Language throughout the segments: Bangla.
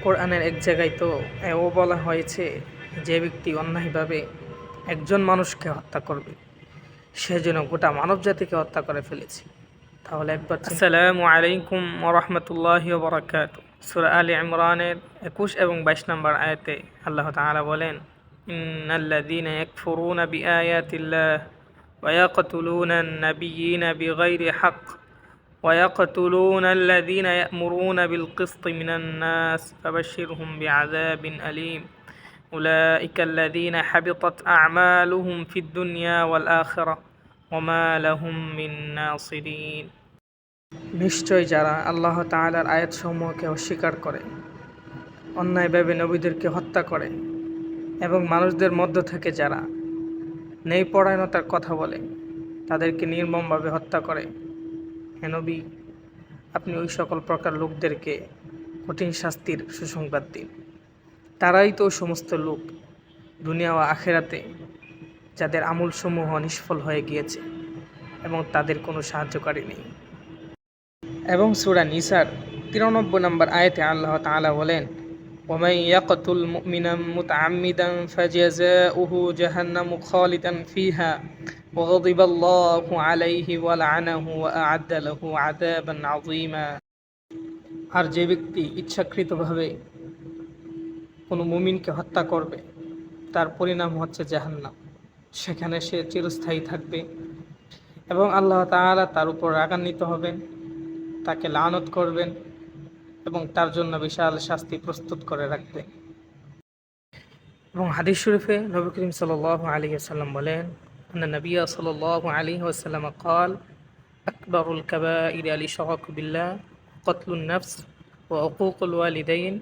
কোরআনের এক জায়গায় তো এও বলা হয়েছে, যে ব্যক্তি অন্যায়ভাবে একজন মানুষকে হত্যা করবে সে যেন গোটা মানব জাতিকে হত্যা করে ফেলেছে। তাহলে একবার আসসালামু আলাইকুম ওয়া রাহমাতুল্লাহি ওয়া বারাকাতুহু। সূরা আলে ইমরানের 21 এবং 22 নম্বর আয়াতে আল্লাহ তাআলা বলেন, ইন্নাল্লাযীনা ইয়াকফুরুনা বিআয়াতিল্লাহ ওয়া ইয়াকতুলুনা আন-নাবিয়্যিনা বিগাইরি হক ويقتلون الذين يأمرون بالقسط من الناس فبشرهم بعذاب أليم أولئك الذين حبطت أعمالهم في الدنيا والآخرة وما لهم من ناصرين। নিশ্চয় যারা আল্লাহ তাআলার আয়াতসমূহকে অস্বীকার করে, অন্যায়ভাবে নবীদেরকে হত্যা করে এবং মানুষদের মধ্য থেকে যারা ন্যায়পরায়ণতার কথা বলে তাদেরকে নির্মমভাবে হত্যা করে, হে নবী, আপনি ওই সকল প্রকার লোকদেরকে কঠিন শাস্তির সুসংবাদ দিন। তারাই তো সমস্ত লোক দুনিয়া ও আখেরাতে যাদের আমলসমূহ নিষ্ফল হয়ে গিয়েছে এবং তাদের কোনো সাহায্যকারী নেই। এবং সূরা নিসার 93 নম্বর আয়াতে আল্লাহ তাআলা বলেন, ওয়ামান ইয়াকতুল মুমিনান মুতাআম্মিদান ফাজাযাউহু জাহান্নামু খালিদান ফিহা ওয়া গাদিবাল্লাহু আলাইহি ওয়া লা'নাহু ওয়া আ'আদ্দা লাহু আযাবান আযীমা। আর যে ব্যক্তি ইচ্ছাকৃতভাবে কোনো মুমিনকে হত্যা করবে তার পরিণাম হচ্ছে জাহান্নাম, সেখানে সে চিরস্থায়ী থাকবে এবং আল্লাহ তাআলা তার উপর রাগান্বিত হবেন, তাকে লানত করবেন এবং তার জন্য বিশাল শাস্তি প্রস্তুত করে রাখবেন। এবং হাদিস শরীফে নবী করিম সাল্লাল্লাহু আলাইহি ওয়াসাল্লাম বলেন, আন্না নবী সাল্লাল্লাহু আলাইহি ওয়াসাল্লাম قال أكبر الكبائر الإشراك بالله قتل النفس وعقوق الوالدين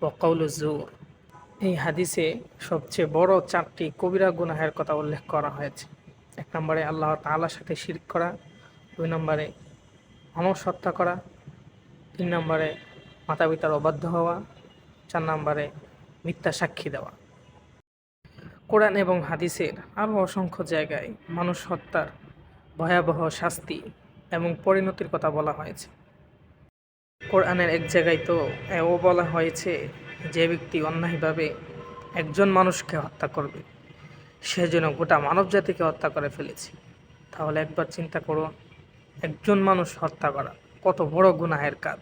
وقول الزور। এই হাদিসে সবচেয়ে বড় 4টি কবিরা গুনাহের কথা উল্লেখ করা হয়েছে। 1 নম্বরে আল্লাহ তাআলার সাথে শিরক করা, 2 নম্বরে মানুষ হত্যা করা, 3 নম্বরে মাতা পিতার অবাধ্য হওয়া, 4 নম্বরে মিথ্যা সাক্ষী দেওয়া। কোরআন এবং হাদিসের আরও অসংখ্য জায়গায় মানুষ হত্যার ভয়াবহ শাস্তি এবং পরিণতির কথা বলা হয়েছে। কোরআনের এক জায়গায় তো এও বলা হয়েছে, যে ব্যক্তি অন্যায়ভাবে একজন মানুষকে হত্যা করবে সে যেন গোটা মানব জাতিকে হত্যা করে ফেলেছে। তাহলে একবার চিন্তা করুন, একজন মানুষ হত্যা করা কত বড় গুনাহের কাজ।